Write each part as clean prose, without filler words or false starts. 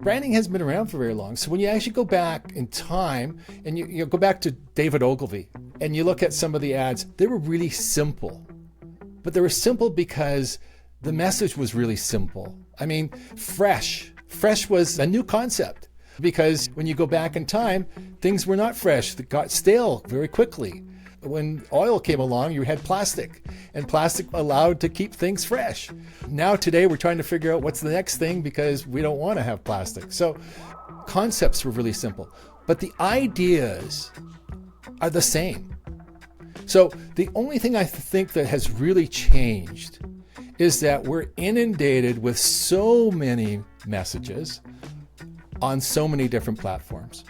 Branding hasn't been around for very long. So when you actually go back in time and you go back to David Ogilvy and you look at some of the ads, they were really simple. But they were simple because the message was really simple. I mean, fresh. Fresh was a new concept because when you go back in time, things were not fresh. They got stale very quickly. When oil came along, you had plastic, and plastic allowed to keep things fresh. Now today, we're trying to figure out what's the next thing because we don't want to have plastic. So concepts were really simple, but the ideas are the same. So the only thing I think that has really changed is that we're inundated with so many messages on so many different platforms.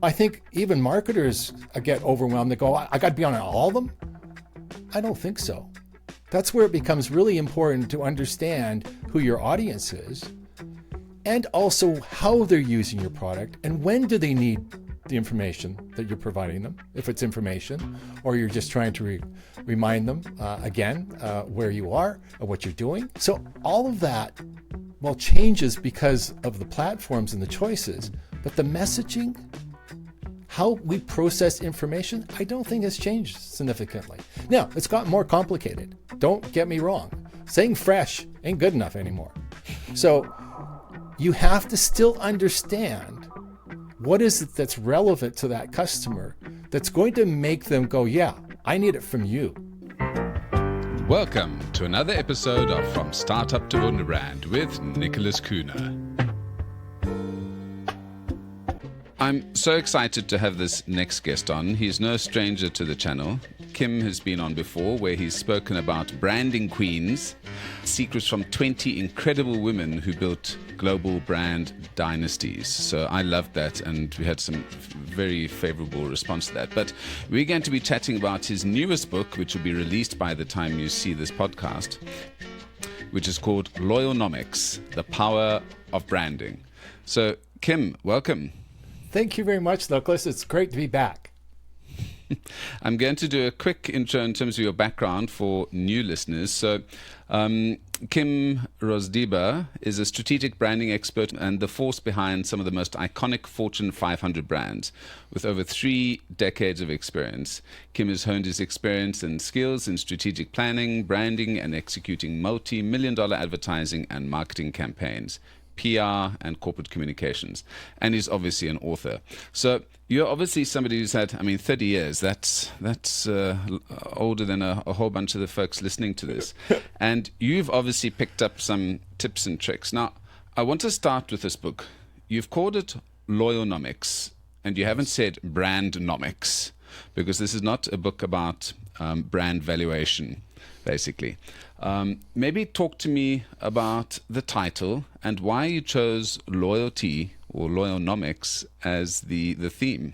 I think even marketers get overwhelmed. They go, I got to be on all of them? I don't think so. That's where it becomes really important to understand who your audience is and also how they're using your product and when do they need the information that you're providing them, if it's information, or you're just trying to remind them again where you are or what you're doing. So all of that, well, changes because of the platforms and the choices, but the messaging, how we process information, I don't think has changed significantly. Now, it's gotten more complicated. Don't get me wrong. Saying fresh ain't good enough anymore. So you have to still understand what is it that's relevant to that customer that's going to make them go, yeah, I need it from you. Welcome to another episode of From Startup to Wunderbrand with Nicholas Kühne. I'm so excited to have this next guest on. He's no stranger to the channel. Kim has been on before, where he's spoken about branding queens, secrets from 20 incredible women who built global brand dynasties. So I loved that, and we had some very favorable response to that. But we're going to be chatting about his newest book, which will be released by the time you see this podcast, which is called Loyalnomics, The Power of Branding. So Kim, welcome. Thank you very much, Nicholas. It's great to be back. I'm going to do a quick intro in terms of your background for new listeners. So, Kim Rozdeba is a strategic branding expert and the force behind some of the most iconic Fortune 500 brands. With over 3 decades of experience, Kim has honed his experience and skills in strategic planning, branding, and executing multi-million-dollar advertising and marketing campaigns, PR, and corporate communications. And he's obviously an author. So you're obviously somebody who's had, 30 years. That's older than a whole bunch of the folks listening to this. And you've obviously picked up some tips and tricks. Now, I want to start with this book. You've called it Loyalnomics, and you haven't said Brandnomics, because this is not a book about brand valuation, basically. Maybe talk to me about the title and why you chose loyalty or Loyalnomics as the theme.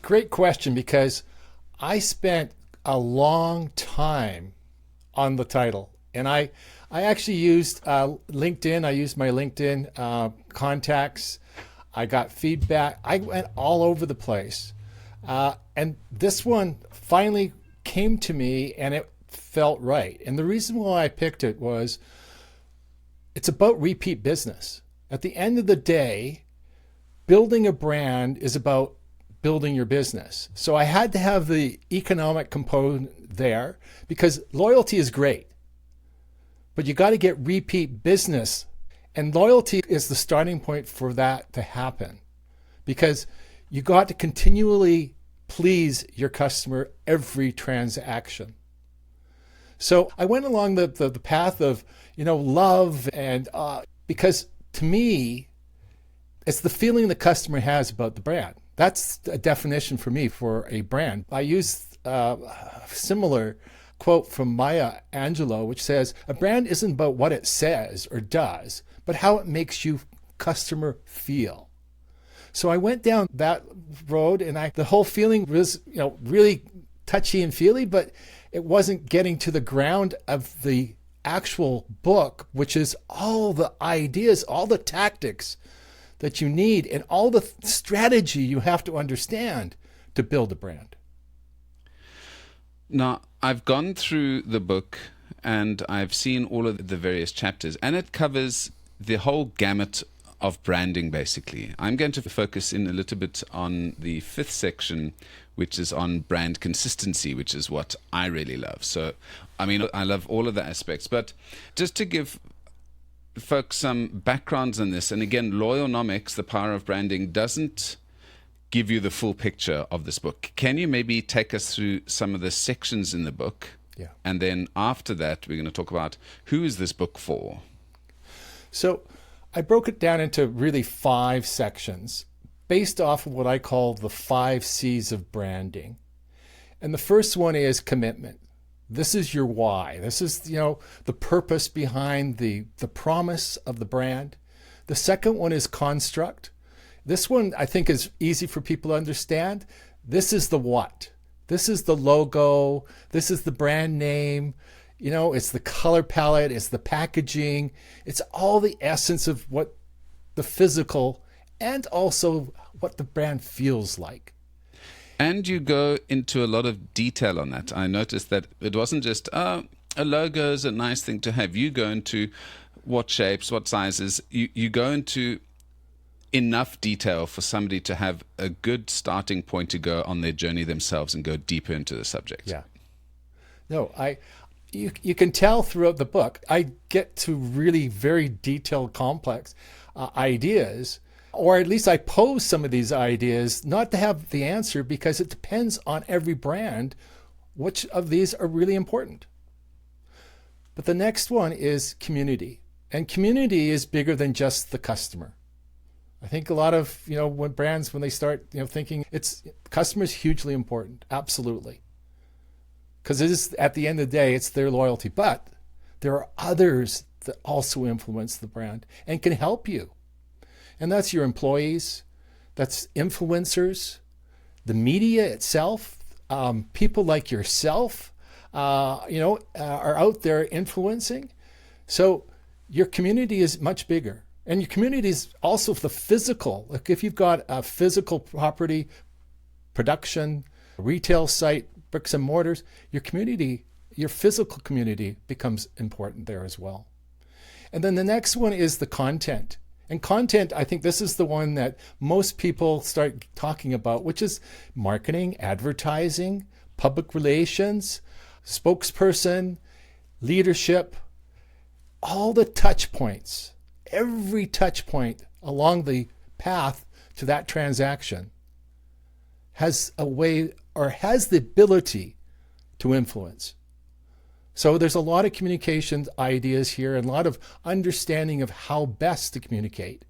Great question, because I spent a long time on the title, and I actually used LinkedIn. I used my LinkedIn contacts. I got feedback. I went all over the place, and this one finally came to me, and it felt right. And the reason why I picked it was it's about repeat business. At the end of the day, building a brand is about building your business. So I had to have the economic component there because loyalty is great, but you got to get repeat business. And loyalty is the starting point for that to happen because you got to continually please your customer every transaction. So I went along the path of, love, and because to me, it's the feeling the customer has about the brand. That's a definition for me for a brand. I used a similar quote from Maya Angelou, which says, a brand isn't about what it says or does, but how it makes you customer feel. So I went down that road, and the whole feeling was, really touchy and feely, but it wasn't getting to the ground of the actual book, which is all the ideas, all the tactics that you need, and all the strategy you have to understand to build a brand. Now, I've gone through the book and I've seen all of the various chapters, and it covers the whole gamut of branding, basically. I'm going to focus in a little bit on the fifth section, which is on brand consistency, which is what I really love. So, I mean, I love all of the aspects, but just to give folks some backgrounds on this, and again, Loyalnomics, The Power of Branding, doesn't give you the full picture of this book. Can you maybe take us through some of the sections in the book? Yeah. And then after that, we're going to talk about who is this book for? So I broke it down into really 5 sections based off of what I call the 5 C's of branding. And the first one is commitment. This is your why. This is, the purpose behind the promise of the brand. The second one is construct. This one I think is easy for people to understand. This is the what. This is the logo. This is the brand name. It's the color palette. It's the packaging. It's all the essence of what the physical and also what the brand feels like. And you go into a lot of detail on that. I noticed that it wasn't just, a logo is a nice thing to have. You go into what shapes, what sizes. You go into enough detail for somebody to have a good starting point to go on their journey themselves and go deeper into the subject. Yeah. No, you can tell throughout the book, I get to really very detailed, complex ideas, or at least I pose some of these ideas, not to have the answer, because it depends on every brand, which of these are really important. But the next one is community. And community is bigger than just the customer. I think a lot of, when brands, when they start, thinking customer is hugely important. Absolutely. Because it is, at the end of the day, it's their loyalty. But there are others that also influence the brand and can help you. And that's your employees, that's influencers, the media itself, people like yourself, are out there influencing. So your community is much bigger. And your community is also the physical. Like if you've got a physical property, production, retail site, bricks and mortars, your community, your physical community becomes important there as well. And then the next one is the content. And content, I think this is the one that most people start talking about, which is marketing, advertising, public relations, spokesperson, leadership, all the touch points. Every touch point along the path to that transaction has a way or has the ability to influence. So there's a lot of communication ideas here and a lot of understanding of how best to communicate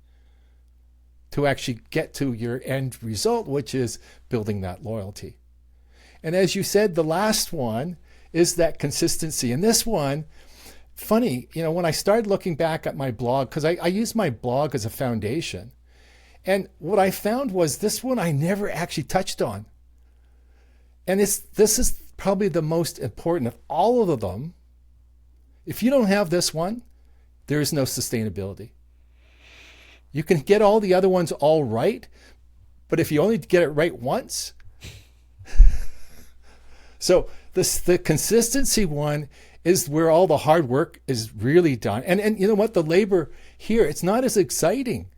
to actually get to your end result, which is building that loyalty. And as you said, the last one is that consistency. And this one, funny, when I started looking back at my blog, because I use my blog as a foundation, and what I found was this one I never actually touched on. And this is probably the most important of all of them. If you don't have this one, there is no sustainability. You can get all the other ones all right, but if you only get it right once. So the consistency one is where all the hard work is really done. And you know what? The labor here, it's not as exciting.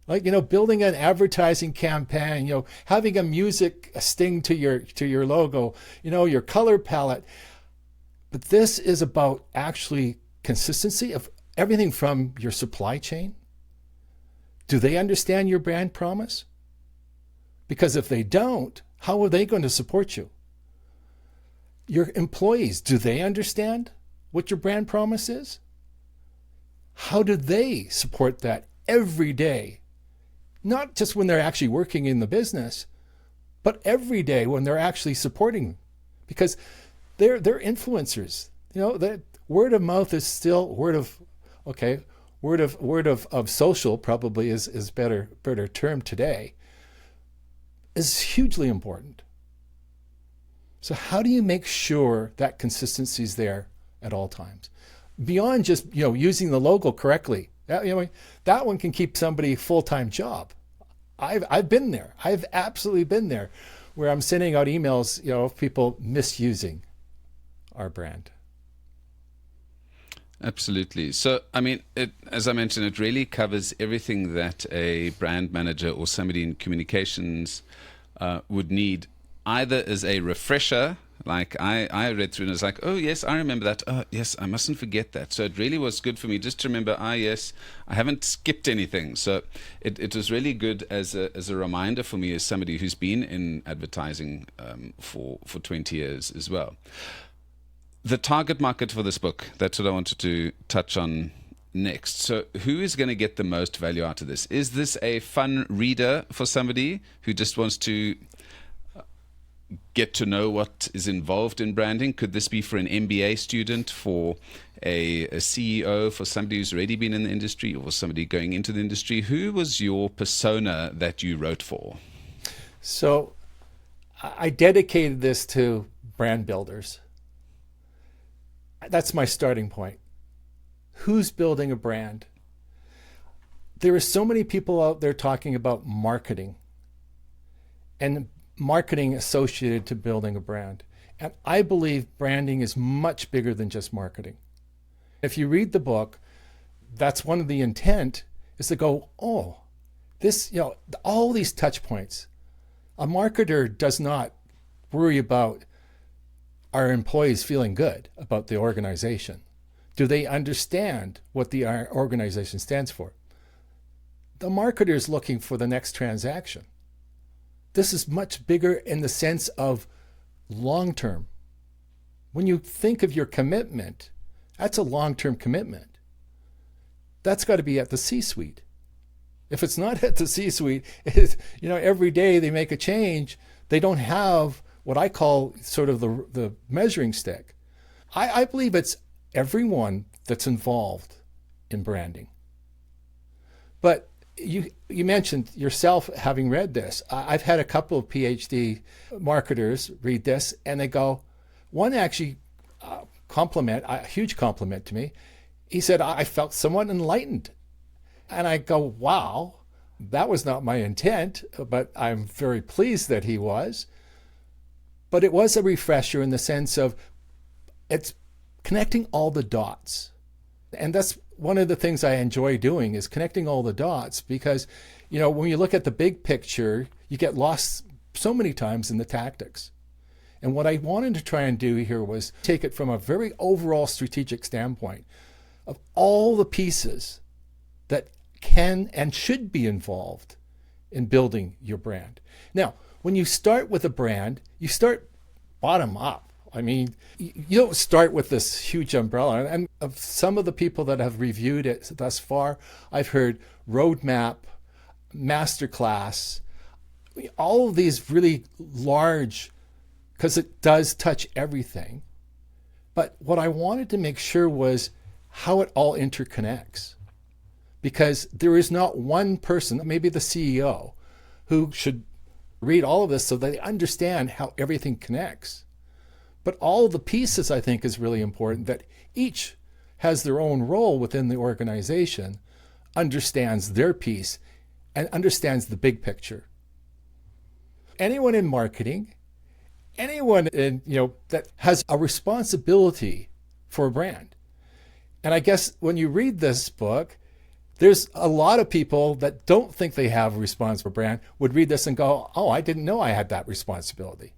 Like, building an advertising campaign, having a music sting to your logo, your color palette. But this is about actually consistency of everything from your supply chain. Do they understand your brand promise? Because if they don't, how are they going to support you? Your employees, do they understand what your brand promise is? How do they support that every day? Not just when they're actually working in the business, but every day when they're actually supporting, because they're influencers. That word of mouth is still word of social probably is better term today, is hugely important. So how do you make sure that consistency is there at all times? Beyond just using the logo correctly. That one can keep somebody a full-time job. I've been there. I've absolutely been there, where I'm sending out emails, of people misusing our brand. Absolutely. So, I mean, as I mentioned, it really covers everything that a brand manager or somebody in communications would need, either as a refresher. Like I read through and was like, oh, yes, I remember that. Oh, yes, I mustn't forget that. So it really was good for me just to remember, yes, I haven't skipped anything. So it was really good as a reminder for me as somebody who's been in advertising for 20 years as well. The target market for this book, that's what I wanted to touch on next. So who is going to get the most value out of this? Is this a fun reader for somebody who just wants to get to know what is involved in branding? Could this be for an MBA student, for a CEO, for somebody who's already been in the industry, or somebody going into the industry? Who was your persona that you wrote for? So I dedicated this to brand builders. That's my starting point. Who's building a brand? There are so many people out there talking about marketing and marketing associated to building a brand. And I believe branding is much bigger than just marketing. If you read the book, that's one of the intent is to go, oh, this, all these touch points. A marketer does not worry about our employees feeling good about the organization. Do they understand what the organization stands for? The marketer is looking for the next transaction. This is much bigger in the sense of long-term. When you think of your commitment, that's a long-term commitment. That's got to be at the C-suite. If it's not at the C-suite, every day they make a change, they don't have what I call sort of the measuring stick. I believe it's everyone that's involved in branding. But you mentioned yourself having read this. I've had a couple of PhD marketers read this, and they go, one actually a huge compliment to me. He said, I felt somewhat enlightened. And I go, wow, that was not my intent, but I'm very pleased that he was. But it was a refresher in the sense of it's connecting all the dots. And that's one of the things I enjoy doing is connecting all the dots because, when you look at the big picture, you get lost so many times in the tactics. And what I wanted to try and do here was take it from a very overall strategic standpoint of all the pieces that can and should be involved in building your brand. Now, when you start with a brand, you start bottom up. I mean, you don't start with this huge umbrella. And of some of the people that have reviewed it thus far, I've heard roadmap, masterclass, all of these really large, because it does touch everything. But what I wanted to make sure was how it all interconnects. Because there is not one person, maybe the CEO, who should read all of this so they understand how everything connects. But all of the pieces, I think, is really important, that each has their own role within the organization, understands their piece, and understands the big picture. Anyone in marketing, anyone in, that has a responsibility for a brand. And I guess when you read this book, there's a lot of people that don't think they have a responsible brand would read this and go, oh, I didn't know I had that responsibility.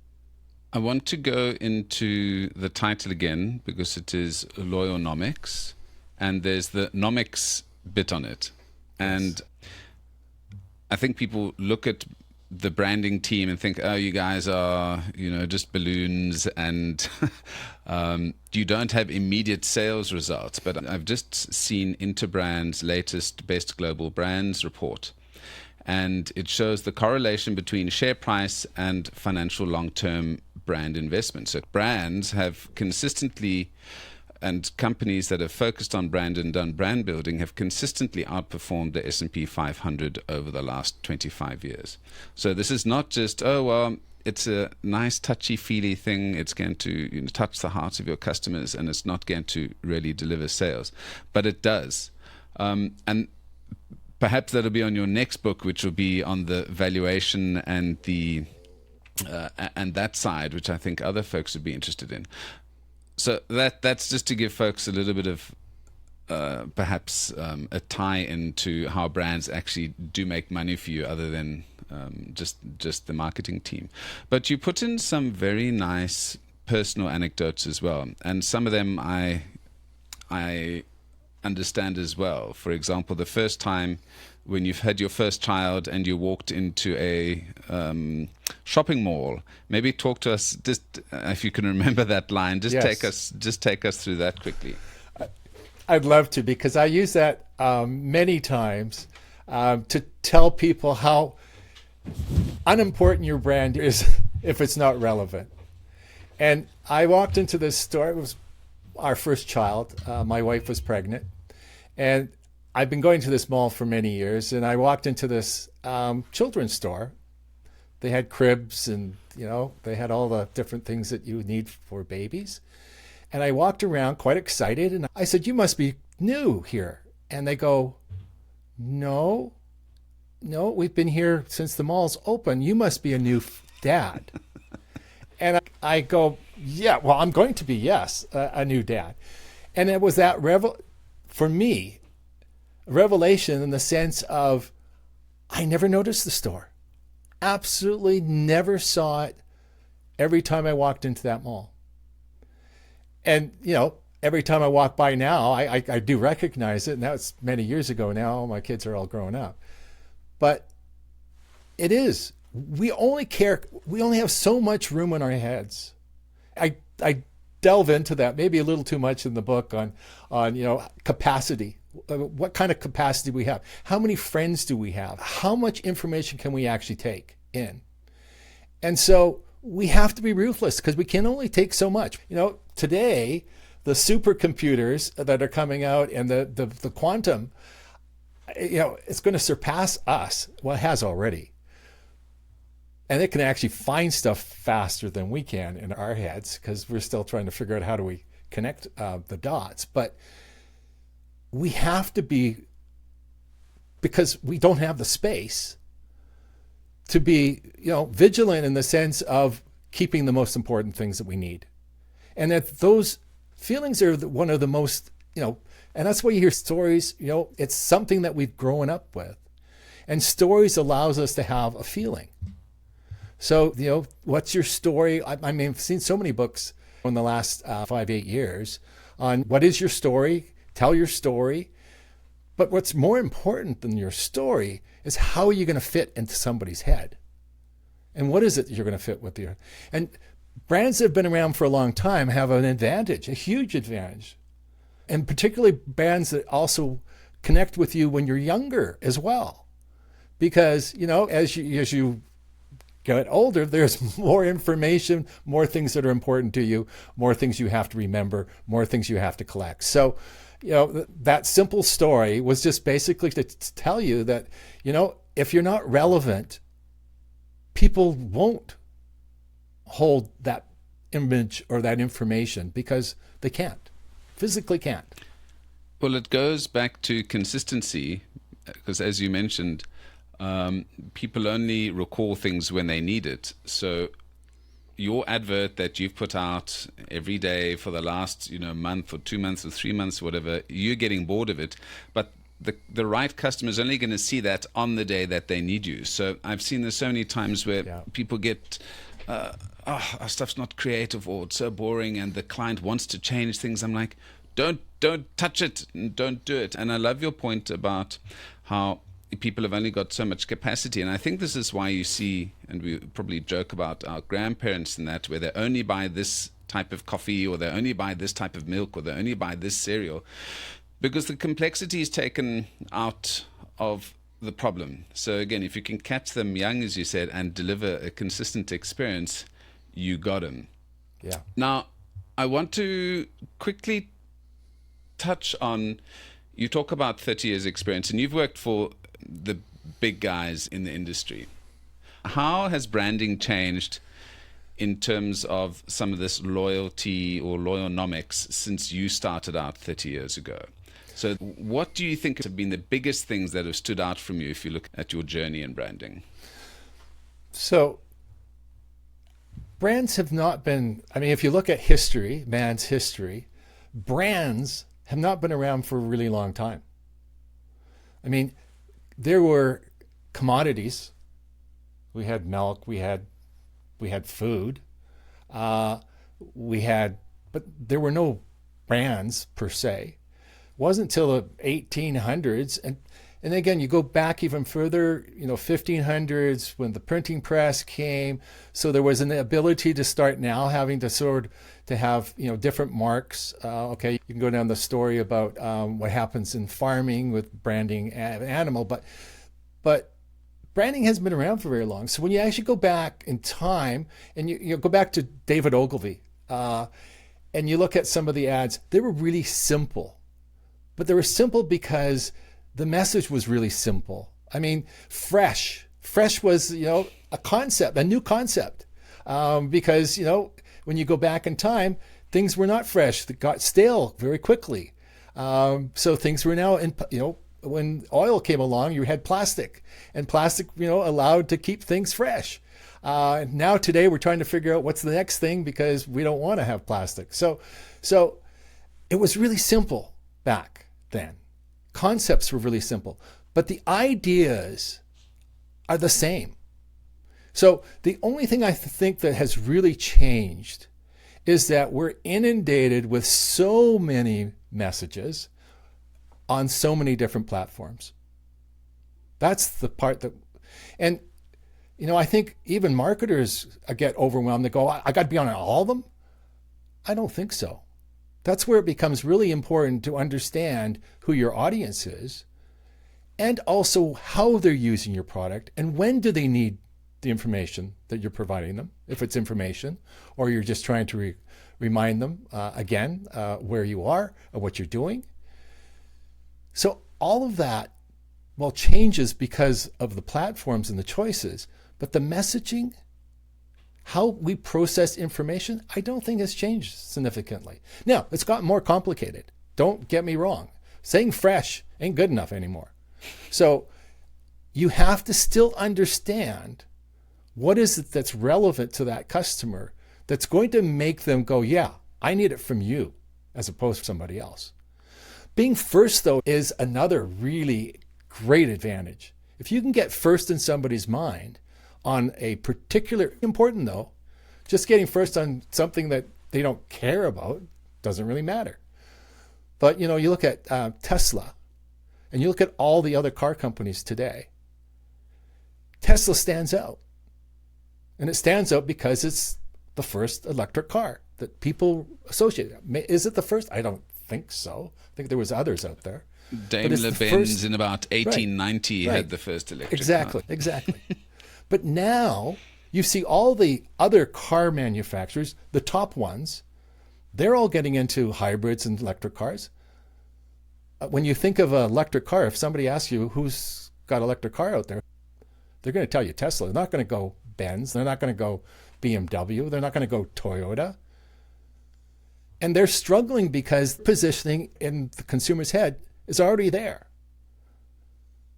I want to go into the title again because it is Loyalnomics, and there's the nomics bit on it. And I think people look at the branding team and think, oh, you guys are, just balloons and you don't have immediate sales results. But I've just seen Interbrand's latest Best Global Brands report. And it shows the correlation between share price and financial long-term brand investment. So brands have consistently, and companies that have focused on brand and done brand building have consistently outperformed the S&P 500 over the last 25 years. So this is not just, it's a nice touchy-feely thing. It's going to touch the hearts of your customers, and it's not going to really deliver sales. But it does. And perhaps that'll be on your next book, which will be on the valuation and and that side, which I think other folks would be interested in. So that's just to give folks a little bit of perhaps a tie into how brands actually do make money for you, other than just the marketing team. But you put in some very nice personal anecdotes as well, and some of them I understand as well. For example, the first time when you've had your first child and you walked into a shopping mall. Maybe talk to us, just if you can remember that line. Just Yes. take us through that quickly. I'd love to, because I use that many times to tell people how unimportant your brand is if it's not relevant. And I walked into this store. It was our first child. My wife was pregnant. And I've been going to this mall for many years. And I walked into this children's store. They had cribs and, they had all the different things that you need for babies. And I walked around quite excited. And I said, "You must be new here." And they go, No, we've been here since the mall's open. You must be a new dad." And I go, "Yeah, well, I'm going to be, yes, a new dad." And it was that for me, a revelation in the sense of I never noticed the store. Absolutely never saw it every time I walked into that mall. And, every time I walk by now, I do recognize it. And that's many years ago now. My kids are all grown up. But it is. We only have so much room in our heads. I delve into that maybe a little too much in the book on capacity. What kind of capacity we have? How many friends do we have? How much information can we actually take in? And so we have to be ruthless, because we can only take so much. Today, the supercomputers that are coming out and the quantum, it's going to surpass us. Well, it has already. And it can actually find stuff faster than we can in our heads, because we're still trying to figure out how do we connect the dots. But we have to be, because we don't have the space to be, vigilant in the sense of keeping the most important things that we need. And that those feelings are one of the most, and that's why you hear stories, it's something that we've grown up with. And stories allows us to have a feeling. So, what's your story? I mean, I've seen so many books in the last 5-8 years on what is your story, tell your story. But what's more important than your story is how are you going to fit into somebody's head? And what is it that you're going to fit with you? And brands that have been around for a long time have an advantage, a huge advantage. And particularly brands that also connect with you when you're younger as well. Because, as you get older, there's more information, more things that are important to you, more things you have to remember, more things you have to collect. So, that simple story was just basically to tell you that, if you're not relevant, people won't hold that image or that information because they can't, physically can't. Well, it goes back to consistency, because as you mentioned, people only recall things when they need it. So your advert that you've put out every day for the last month or 2 months or 3 months, whatever, you're getting bored of it. But the right customer is only going to see that on the day that they need you. So I've seen this so many times where people get, our stuff's not creative, or it's so boring, and the client wants to change things. I'm like, don't touch it, and don't do it. And I love your point about how people have only got so much capacity. And I think this is why you see, and we probably joke about our grandparents and that, where they only buy this type of coffee, or they only buy this type of milk, or they only buy this cereal, because the complexity is taken out of the problem. So again, if you can catch them young, as you said, and deliver a consistent experience, you got them. Yeah. Now, I want to quickly touch on, you talk about 30 years experience, and you've worked for the big guys in the industry. How has branding changed in terms of some of this loyalty or Loyalnomics since you started out 30 years ago? So what do you think have been the biggest things that have stood out from you if you look at your journey in branding? So brands have not been, if you look at history, man's history, brands have not been around for a really long time. I mean, there were commodities. We had milk, we had food, but there were no brands per se. It wasn't until the 1800s, and again, you go back even further, 1500s when the printing press came. So there was an ability to start now having to have different marks. Okay, you can go down the story about what happens in farming with branding an animal, but branding hasn't been around for very long. So when you actually go back in time and you go back to David Ogilvy and you look at some of the ads, they were really simple, but they were simple because the message was really simple. I mean, fresh was, a concept, a new concept, because, when you go back in time, things were not fresh. They got stale very quickly. So things were now when oil came along, you had plastic, and plastic, allowed to keep things fresh. Now today we're trying to figure out what's the next thing because we don't want to have plastic. So it was really simple back then. Concepts were really simple, but the ideas are the same. So the only thing I think that has really changed is that we're inundated with so many messages on so many different platforms. That's the part that, and I think even marketers get overwhelmed. They go, I got to be on all of them. I don't think so. That's where it becomes really important to understand who your audience is and also how they're using your product and when do they need the information that you're providing them, if it's information, or you're just trying to remind them again where you are or what you're doing. So all of that, changes because of the platforms and the choices, but the messaging, how we process information, I don't think has changed significantly. Now, it's gotten more complicated. Don't get me wrong. Saying fresh ain't good enough anymore. So you have to still understand what is it that's relevant to that customer that's going to make them go, yeah, I need it from you as opposed to somebody else. Being first, though, is another really great advantage. If you can get first in somebody's mind on a particular, important though, just getting first on something that they don't care about doesn't really matter. But, you look at Tesla and you look at all the other car companies today, Tesla stands out. And it stands out because it's the first electric car that people associate. Is it the first? I don't think so. I think there was others out there. Daimler-Benz in about 1890 had the first electric car. Exactly. But now you see all the other car manufacturers, the top ones, they're all getting into hybrids and electric cars. When you think of an electric car, if somebody asks you who's got an electric car out there, they're going to tell you Tesla. They're not going to go Benz. They're not going to go BMW. They're not going to go Toyota. And they're struggling because positioning in the consumer's head is already there.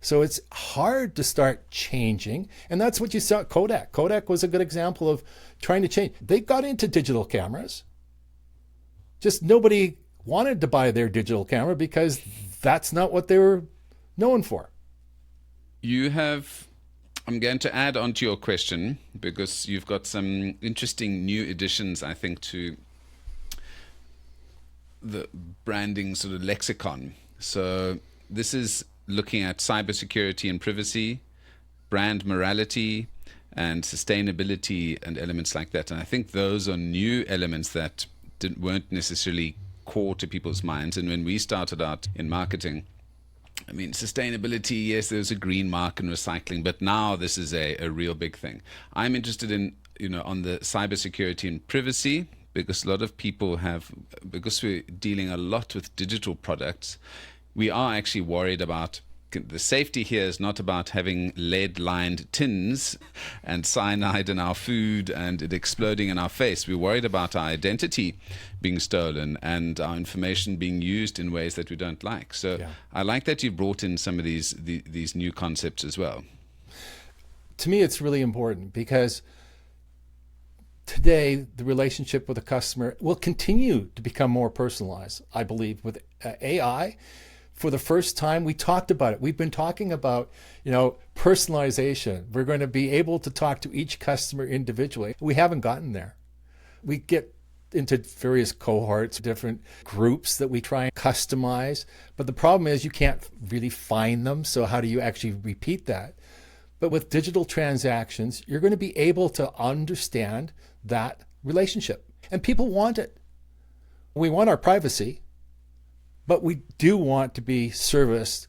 So it's hard to start changing. And that's what you saw at Kodak. Kodak was a good example of trying to change. They got into digital cameras. Just nobody wanted to buy their digital camera because that's not what they were known for. I'm going to add on to your question because you've got some interesting new additions, I think, to the branding sort of lexicon. So this is looking at cybersecurity and privacy, brand morality, and sustainability and elements like that. And I think those are new elements that weren't necessarily core to people's minds. And when we started out in marketing, I mean, sustainability, yes, there's a green mark and recycling, but now this is a real big thing. I'm interested in, on the cybersecurity and privacy, because a lot of people because we're dealing a lot with digital products, we are actually worried about the safety here is not about having lead-lined tins and cyanide in our food and it exploding in our face. We're worried about our identity being stolen and our information being used in ways that we don't like. So yeah. I like that you brought in some of these new concepts as well. To me, it's really important because today, the relationship with the customer will continue to become more personalized, I believe, with AI. For the first time, we talked about it. We've been talking about, personalization. We're going to be able to talk to each customer individually. We haven't gotten there. We get into various cohorts, different groups that we try and customize. But the problem is you can't really find them. So how do you actually repeat that? But with digital transactions, you're going to be able to understand that relationship. And people want it. We want our privacy, but we do want to be serviced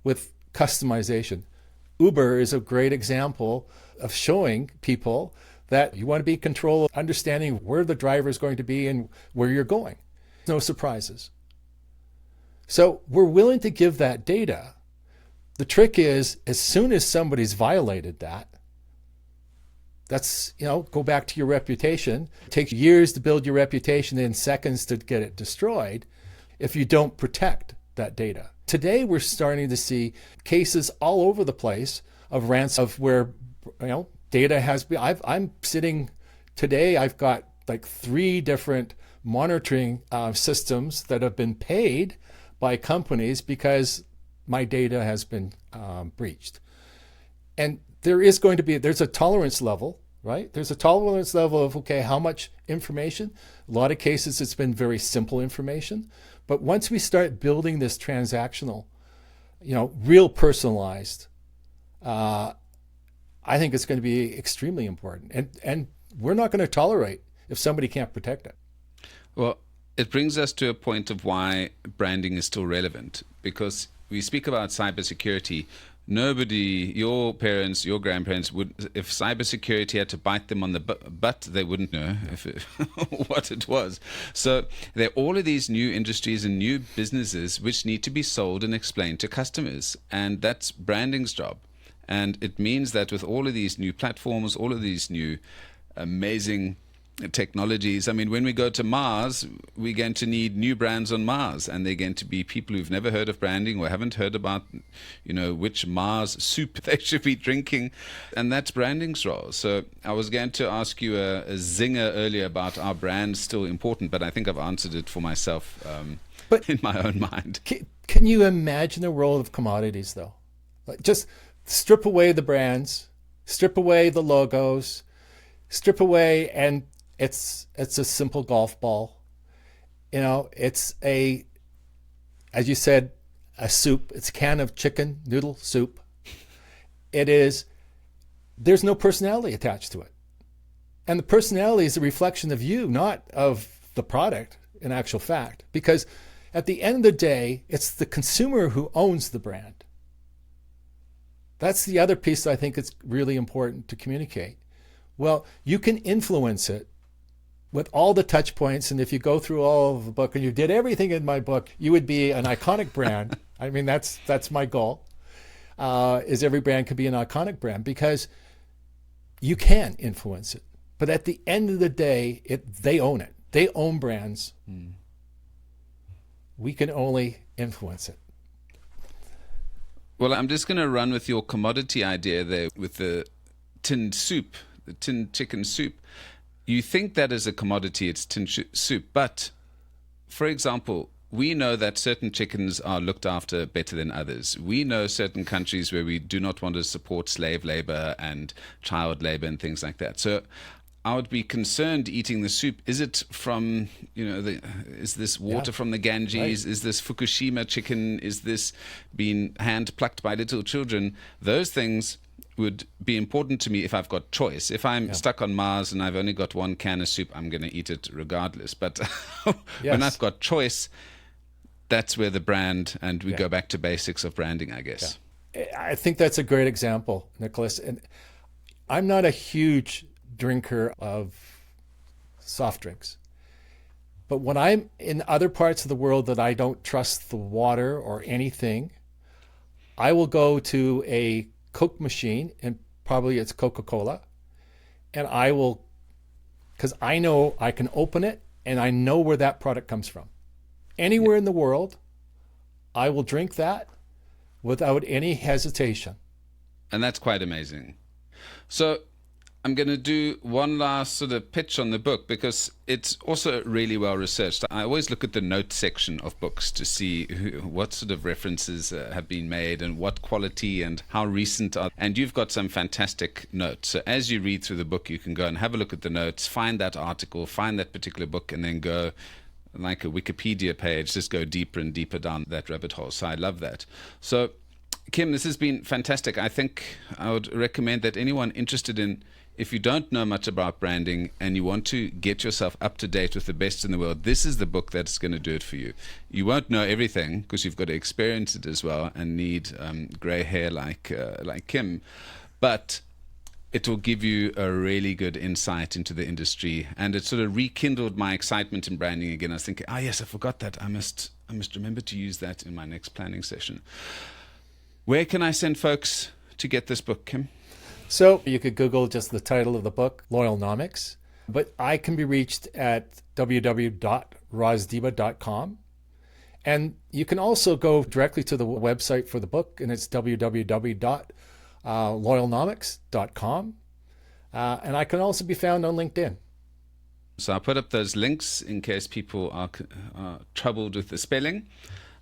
with customization. Uber is a great example of showing people that you want to be in control of understanding where the driver is going to be and where you're going. No surprises. So we're willing to give that data. The trick is, as soon as somebody's violated that, that's, go back to your reputation. It takes years to build your reputation and seconds to get it destroyed if you don't protect that data. Today, we're starting to see cases all over the place of where, data has been. I'm sitting today, I've got like 3 different monitoring systems that have been paid by companies because my data has been breached. And there's a tolerance level, right? There's a tolerance level of, okay, how much information? A lot of cases, it's been very simple information. But once we start building this transactional, real personalized, I think it's going to be extremely important. And we're not going to tolerate if somebody can't protect it. Well, it brings us to a point of why branding is still relevant, because we speak about cybersecurity. Nobody, your parents, your grandparents, would, if cybersecurity had to bite them on the butt, they wouldn't know what it was. So there are all of these new industries and new businesses which need to be sold and explained to customers. And that's branding's job. And it means that with all of these new platforms, all of these new amazing technologies, I mean, when we go to Mars, we're going to need new brands on Mars, and they're going to be people who've never heard of branding or haven't heard about, which Mars soup they should be drinking, and that's branding's role. So I was going to ask you a zinger earlier about our brand still important, but I think I've answered it for myself in my own mind. Can you imagine the world of commodities, though? Like, just strip away the brands, strip away the logos, strip away, and it's a simple golf ball. It's as you said, a soup. It's a can of chicken noodle soup. There's no personality attached to it. And the personality is a reflection of you, not of the product in actual fact. Because at the end of the day, it's the consumer who owns the brand. That's the other piece I think is really important to communicate. Well, you can influence it with all the touch points. And if you go through all of the book and you did everything in my book, you would be an iconic brand. I mean, that's my goal, is every brand could be an iconic brand, because you can influence it. But at the end of the day, they own it. They own brands. We can only influence it. Well, I'm just going to run with your commodity idea there with the tinned soup, the tinned chicken soup. You think that is a commodity, it's tinned soup. But, for example, we know that certain chickens are looked after better than others. We know certain countries where we do not want to support slave labor and child labor and things like that. So I would be concerned eating the soup. Is it from, is this water from the Ganges? Right. Is this Fukushima chicken? Is this being hand plucked by little children? Those things would be important to me if I've got choice. If I'm stuck on Mars and I've only got one can of soup, I'm going to eat it regardless. But when I've got choice, that's where the brand, and we go back to basics of branding, I guess. Yeah. I think that's a great example, Nicholas. And I'm not a huge drinker of soft drinks. But when I'm in other parts of the world that I don't trust the water or anything, I will go to a Coke machine, and probably it's Coca-Cola, and I will, because I know I can open it and I know where that product comes from. Anywhere in the world, I will drink that without any hesitation. And that's quite amazing. So I'm going to do one last sort of pitch on the book because it's also really well researched. I always look at the notes section of books to see what sort of references have been made and what quality and how recent are. And you've got some fantastic notes. So as you read through the book, you can go and have a look at the notes, find that article, find that particular book, and then go like a Wikipedia page, just go deeper and deeper down that rabbit hole. So I love that. So Kim, this has been fantastic. I think I would recommend that anyone interested in, if you don't know much about branding and you want to get yourself up to date with the best in the world, this is the book that's going to do it for you. You won't know everything because you've got to experience it as well and need gray hair like Kim, but it will give you a really good insight into the industry, and it sort of rekindled my excitement in branding again. I was thinking, oh yes, I forgot that. I must remember to use that in my next planning session. Where can I send folks to get this book, Kim? So you could Google just the title of the book, Loyalnomics, but I can be reached at www.rozdeba.com. And you can also go directly to the website for the book, and it's www.loyalnomics.com. And I can also be found on LinkedIn. So I'll put up those links in case people are troubled with the spelling.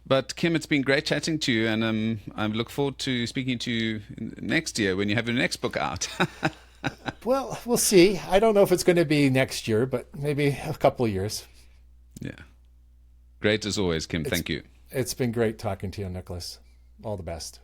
But Kim, it's been great chatting to you, and I look forward to speaking to you next year when you have your next book out. Well, we'll see. I don't know if it's going to be next year, but maybe a couple of years. Yeah. Great as always, Kim. Thank you. It's been great talking to you, Nicholas. All the best.